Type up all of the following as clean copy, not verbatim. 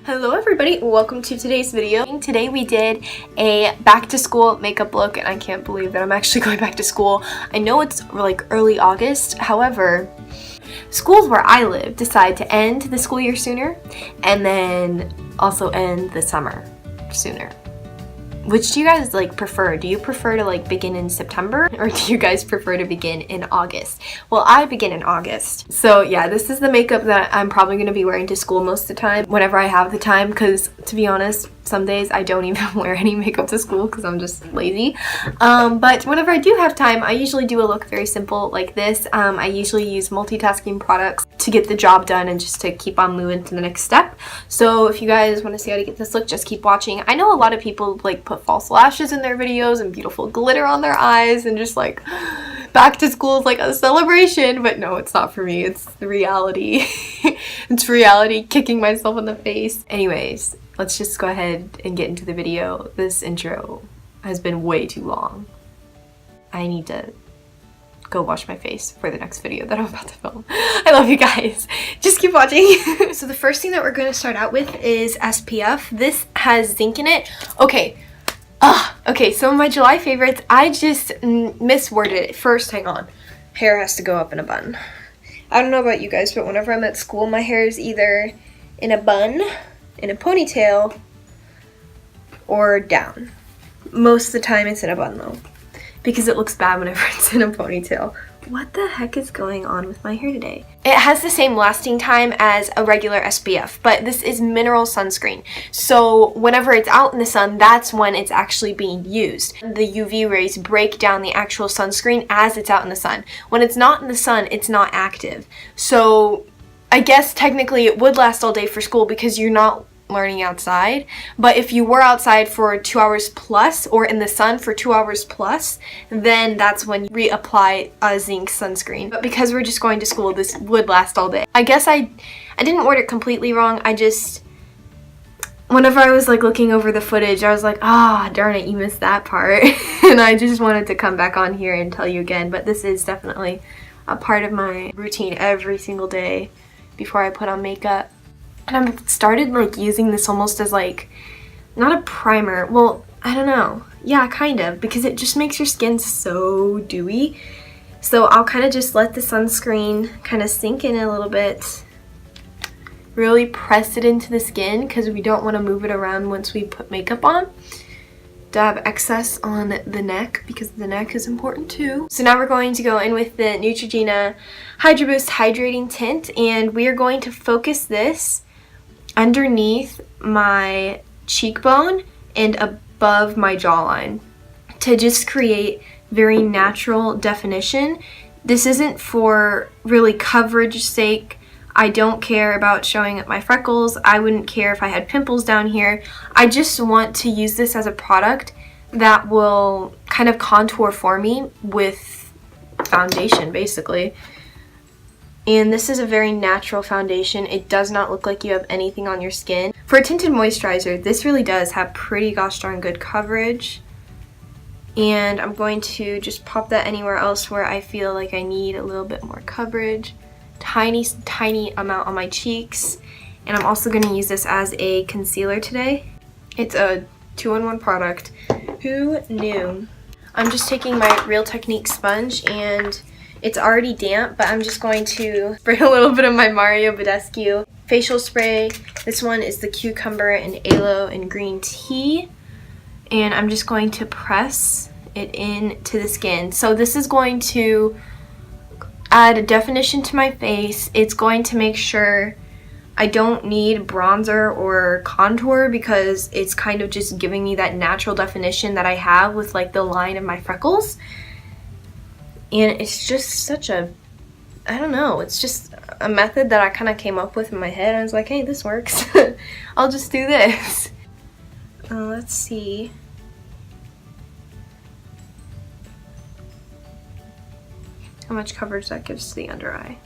Hello everybody, welcome to today's video. Today we did a back to school makeup look and I can't believe that I'm actually going back to school. I know it's like early August, however, schools where I live decide to end the school year sooner and then also end the summer sooner. Which do you guys prefer? Do you prefer to begin in September or do you guys prefer to begin in August? Well, I begin in August. So yeah, this is the makeup that I'm probably going to be wearing to school most of the time whenever I have the time, because to be honest, some days I don't even wear any makeup to school because I'm just lazy. But whenever I do have time, I usually do a look very simple like this. I usually use multitasking products to get the job done and just to keep on moving to the next step. So if you guys want to see how to get this look, just keep watching. I know a lot of people put false lashes in their videos and beautiful glitter on their eyes and just back to school is like a celebration, but no, it's not for me. It's the reality. It's reality kicking myself in the face. Anyways, let's just go ahead and get into the video. This intro has been way too long. I need to go wash my face for the next video that I'm about to film. I love you guys. Just keep watching. So the first thing that we're going to start out with is SPF. This has zinc in it. Okay, some of my July favorites. I just misworded it. First, hang on. Hair has to go up in a bun. I don't know about you guys, but whenever I'm at school, my hair is either in a bun, in a ponytail, or down. Most of the time it's in a bun though, because it looks bad whenever it's in a ponytail. What the heck is going on with my hair today? It has the same lasting time as a regular SPF, but this is mineral sunscreen. So whenever it's out in the sun, that's when it's actually being used. The UV rays break down the actual sunscreen as it's out in the sun. When it's not in the sun, it's not active. So I guess technically it would last all day for school because you're not learning outside, but if you were outside for 2 hours plus or in the sun for 2 hours plus, then that's when you reapply a zinc sunscreen. But because we're just going to school, this would last all day. I guess I didn't word it completely wrong. I just, whenever I was looking over the footage, I was like, darn it, you missed that part. And I just wanted to come back on here and tell you again, but this is definitely a part of my routine every single day before I put on makeup. And I've started using this almost as not a primer. Well, I don't know. Yeah, kind of, because it just makes your skin so dewy. So I'll kind of just let the sunscreen kind of sink in a little bit. Really press it into the skin because we don't want to move it around once we put makeup on. Dab excess on the neck because the neck is important too. So now we're going to go in with the Neutrogena Hydro Boost Hydrating Tint, and we are going to focus this underneath my cheekbone and above my jawline to just create very natural definition. This isn't for really coverage sake. I don't care about showing up my freckles. I wouldn't care if I had pimples down here. I just want to use this as a product that will kind of contour for me with foundation, basically. And this is a very natural foundation. It does not look like you have anything on your skin. For a tinted moisturizer, this really does have pretty gosh darn good coverage. And I'm going to just pop that anywhere else where I feel like I need a little bit more coverage. Tiny amount on my cheeks. And I'm also going to use this as a concealer today. It's a 2-in-1 product. Who knew? I'm just taking my Real Technique sponge, and it's already damp, but I'm just going to spray a little bit of my Mario Badescu facial spray. This one is the cucumber and aloe and green tea. And I'm just going to press it into the skin. So this is going to add a definition to my face. It's going to make sure I don't need bronzer or contour because it's kind of just giving me that natural definition that I have with the line of my freckles. And it's just such a, I don't know, it's just a method that I kind of came up with in my head. I was like, hey, this works. I'll just do this. Let's see. How much coverage that gives to the under eye.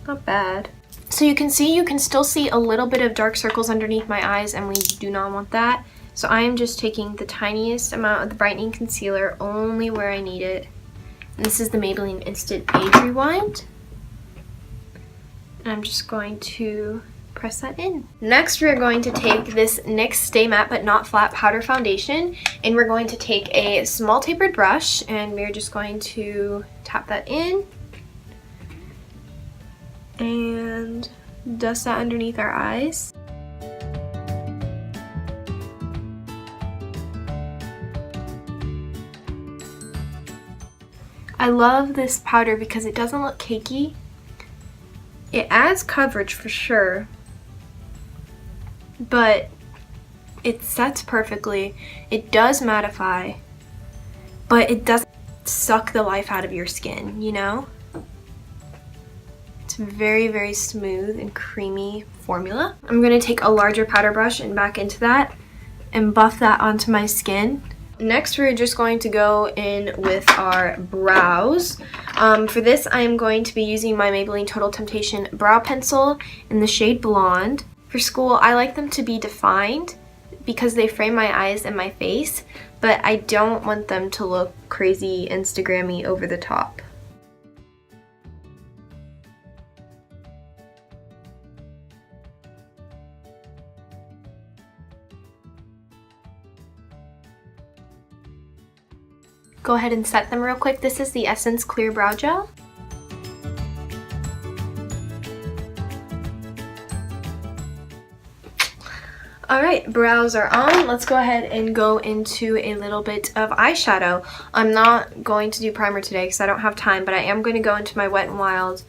Not bad. So you can still see a little bit of dark circles underneath my eyes, and we do not want that. So I am just taking the tiniest amount of the brightening concealer only where I need it. And this is the Maybelline Instant Age Rewind. And I'm just going to press that in. Next, we're going to take this NYX Stay Matte But Not Flat Powder Foundation, and we're going to take a small tapered brush, and we're just going to tap that in and dust that underneath our eyes. I love this powder because it doesn't look cakey. It adds coverage for sure, but it sets perfectly. It does mattify, but it doesn't suck the life out of your skin, you know? It's very, very smooth and creamy formula. I'm going to take a larger powder brush and back into that and buff that onto my skin. Next, we're just going to go in with our brows. For this, I'm going to be using my Maybelline Total Temptation brow pencil in the shade Blonde. For school, I like them to be defined because they frame my eyes and my face, but I don't want them to look crazy Instagram-y over the top. Go ahead and set them real quick. This is the Essence Clear Brow Gel. Alright, brows are on. Let's go ahead and go into a little bit of eyeshadow. I'm not going to do primer today because I don't have time, but I am going to go into my Wet n Wild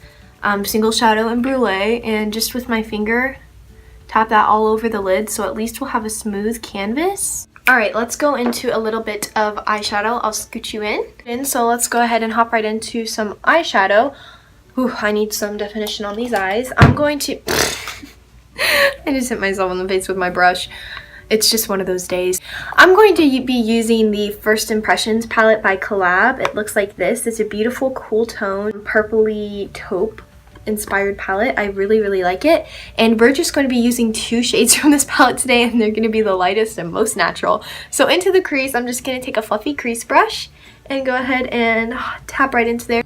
Single Shadow and Brulee, and just with my finger, tap that all over the lid so at least we'll have a smooth canvas. Alright, let's go into a little bit of eyeshadow. I'll scoot you in. So let's go ahead and hop right into some eyeshadow. Ooh, I need some definition on these eyes. I'm going to... I just hit myself in the face with my brush. It's just one of those days. I'm going to be using the First Impressions palette by Collab. It looks like this. It's a beautiful cool tone, purpley taupe inspired palette. I really, really like it. And we're just going to be using 2 shades from this palette today, and they're going to be the lightest and most natural. So into the crease, I'm just going to take a fluffy crease brush and go ahead and tap right into there.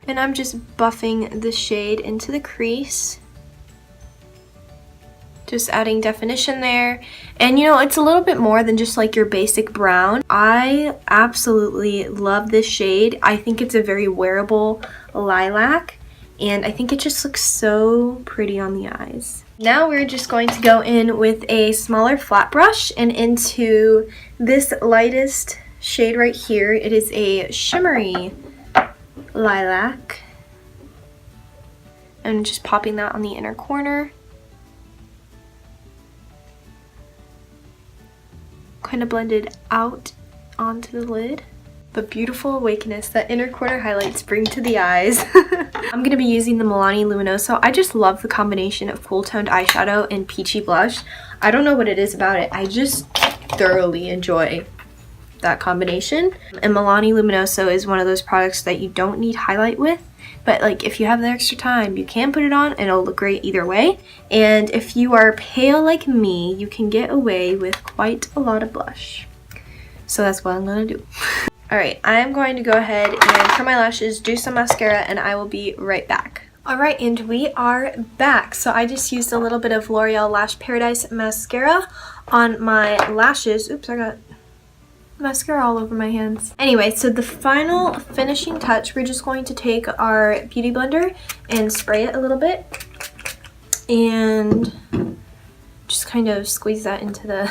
And I'm just buffing the shade into the crease. Just adding definition there. And you know, it's a little bit more than just like your basic brown. I absolutely love this shade. I think it's a very wearable lilac, and I think it just looks so pretty on the eyes. Now we're just going to go in with a smaller flat brush and into this lightest shade right here. It is a shimmery lilac. And just popping that on the inner corner. Kind of blended out onto the lid. But beautiful awakeness that inner corner highlights bring to the eyes. I'm going to be using the Milani Luminoso. I just love the combination of cool toned eyeshadow and peachy blush. I don't know what it is about it. I just thoroughly enjoy that combination. And Milani Luminoso is one of those products that you don't need highlight with. But like if you have the extra time, you can put it on and it'll look great either way. And if you are pale like me, you can get away with quite a lot of blush. So that's what I'm gonna do. Alright, I'm going to go ahead and curl my lashes, do some mascara, and I will be right back. Alright, and we are back. So I just used a little bit of L'Oreal Lash Paradise mascara on my lashes. Oops, I got mascara all over my hands. Anyway, so the final finishing touch, we're just going to take our beauty blender and spray it a little bit and just kind of squeeze that into the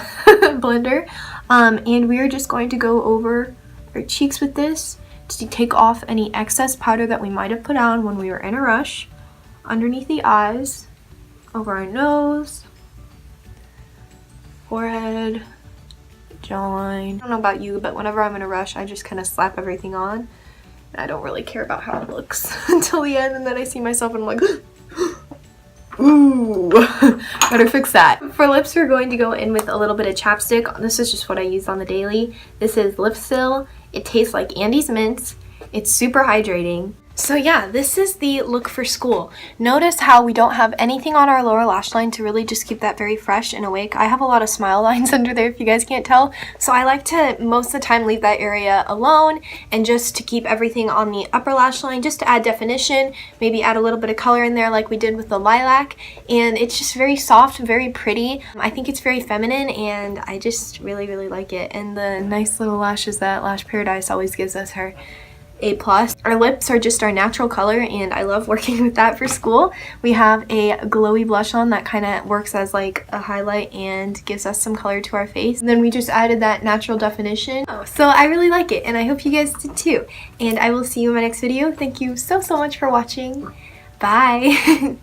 blender. And we're just going to go over our cheeks with this to take off any excess powder that we might have put on when we were in a rush, underneath the eyes, over our nose, forehead, jawline. I don't know about you, but whenever I'm in a rush, I just kind of slap everything on. And I don't really care about how it looks until the end, and then I see myself and I'm like, ooh, better fix that. For lips, we're going to go in with a little bit of chapstick. This is just what I use on the daily. This is Lip Seal. It tastes like Andes Mints. It's super hydrating. So yeah, this is the look for school. Notice how we don't have anything on our lower lash line to really just keep that very fresh and awake. I have a lot of smile lines under there if you guys can't tell. So I like to most of the time leave that area alone and just to keep everything on the upper lash line, just to add definition, maybe add a little bit of color in there like we did with the lilac. And it's just very soft, very pretty. I think it's very feminine and I just really, really like it. And the nice little lashes that Lash Paradise always gives us her A+. Our lips are just our natural color and I love working with that for school. We have a glowy blush on that kind of works as like a highlight and gives us some color to our face. And then we just added that natural definition. So I really like it and I hope you guys did too. And I will see you in my next video. Thank you so much for watching. Bye!